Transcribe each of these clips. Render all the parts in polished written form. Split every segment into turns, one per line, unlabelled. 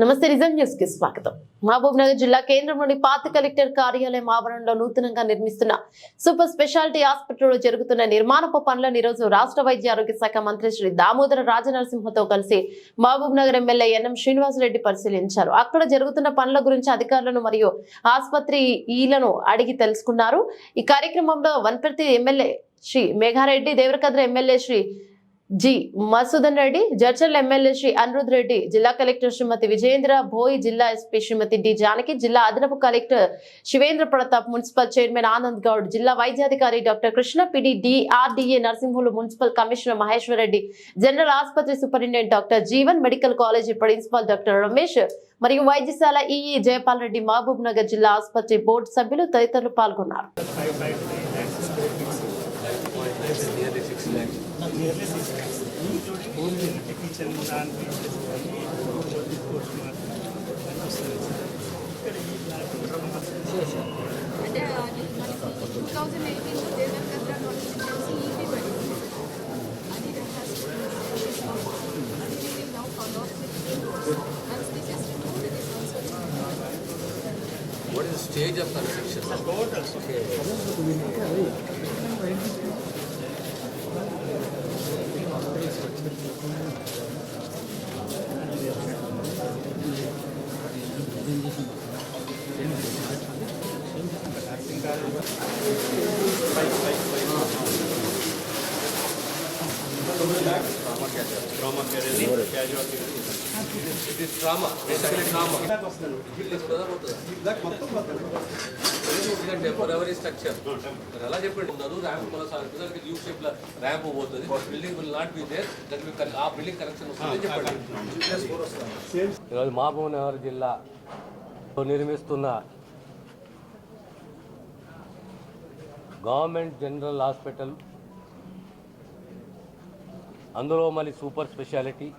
నమస్తే నిజం న్యూస్ కి స్వాగతం. మహబూబ్ నగర్ జిల్లా కేంద్రంలోని పాత కలెక్టర్ కార్యాలయం ఆవరణలో నూతనంగా నిర్మిస్తున్న సూపర్ స్పెషాలిటీ హాస్పిటల్లో జరుగుతున్న నిర్మాణపు పనులను ఈ రోజు రాష్ట్ర వైద్య ఆరోగ్య శాఖ మంత్రి శ్రీ దామోదర రాజనరసింహతో కలిసి మహబూబ్ నగర్ ఎమ్మెల్యే ఎన్ఎం శ్రీనివాసరెడ్డి పరిశీలించారు. అక్కడ జరుగుతున్న పనుల గురించి అధికారులను మరియు ఆసుపత్రి ఈలను అడిగి తెలుసుకున్నారు. ఈ కార్యక్రమంలో Wanaparthy MLA Shri Megha Reddy, Devarakadra MLA Shri G Madhusudan Reddy, Jadcherla MLA Shri Anirudh Reddy, జిల్లా కలెక్టర్ శ్రీమతి విజయేంద్ర భోయ్, జిల్లా ఎస్పీ శ్రీమతి డి జానకి, జిల్లా అదనపు collector Shivendra Pratap, municipal chairman Anand Goud, జిల్లా వైద్యాధికారి doctor Krishna PD, DRDA Narsimhulu, municipal commissioner Maheshwar Reddy, general ఆసుపత్రి superintendent doctor Jeevan, medical college principal doctor Ramesh మరియు వైద్యశాల ఈఈ జయపాల్ రెడ్డి, మహబూబ్ నగర్ జిల్లా ఆసుపత్రి బోర్డు సభ్యులు తదితరులు పాల్గొన్నారు.
What is the stage of construction? Trauma care, casualty. It is trauma, basically trauma. Temporary structure. అలా చెప్పండి ర్యాంప్ కొనసాగుతుంది, యూ షేప్ లో ర్యాంప్ పోతుంది, building will not be there, that will ఆ బిల్డింగ్ కనెక్షన్ వస్తుంది చెప్పండి. ఈరోజు మహబూబ్ నగర్ జిల్లాలో నిర్మిస్తున్న గవర్నమెంట్ జనరల్ హాస్పిటల్, అందులో మళ్ళీ సూపర్ స్పెషాలిటీ,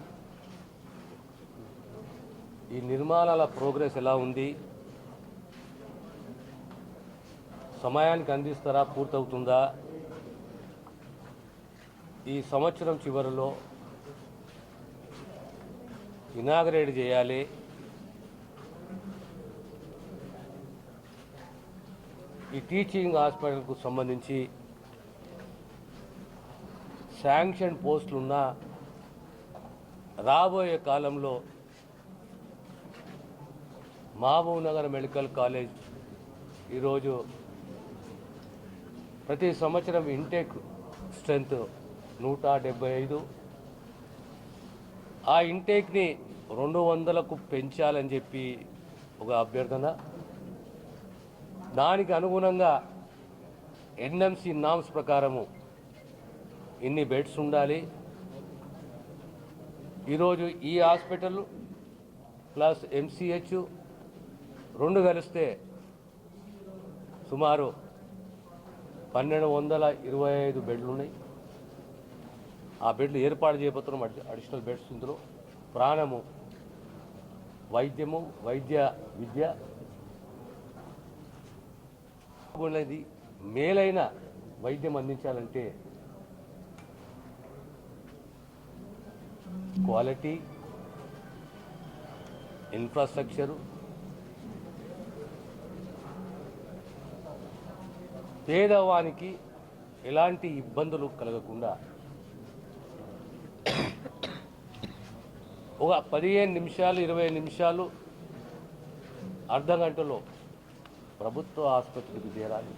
ఈ నిర్మాణాల ప్రోగ్రెస్ ఎలా ఉంది, సమయానికి అందిస్తారా, పూర్తవుతుందా, ఈ సంవత్సరం చివరిలో ఇనాగరేట్ చేయాలి, ఈ టీచింగ్ హాస్పిటల్కు సంబంధించి శాంక్షన్ పోస్టులున్న రాబోయే కాలంలో మహబూబ్ నగర్ మెడికల్ కాలేజ్ ఈరోజు ప్రతి సంవత్సరం ఇంటేక్ స్ట్రెంత్ 175, ఆ ఇంటేక్ని 200కు పెంచాలని చెప్పి ఒక అభ్యర్థన. దానికి అనుగుణంగా ఎన్ఎంసి నామ్స్ ప్రకారము ఇన్ని బెడ్స్ ఉండాలి. ఈరోజు ఈ హాస్పిటల్ ప్లస్ ఎంసీహెచ్ రెండు కలిస్తే సుమారు 1225 బెడ్లు ఉన్నాయి. ఆ బెడ్లు ఏర్పాటు చేయబోతున్నాం, అడిషనల్ బెడ్స్. ఇందులో ప్రాణము, వైద్యము, వైద్య విద్య అనేది మేలైన వైద్యం అందించాలంటే క్వాలిటీ, ఇన్ఫ్రాస్ట్రక్చరు, పేదవానికి ఎలాంటి ఇబ్బందులు కలగకుండా ఒక 15 నిమిషాలు 20 నిమిషాలు అర్ధ గంటలో ప్రభుత్వ ఆసుపత్రికి చేరాలి.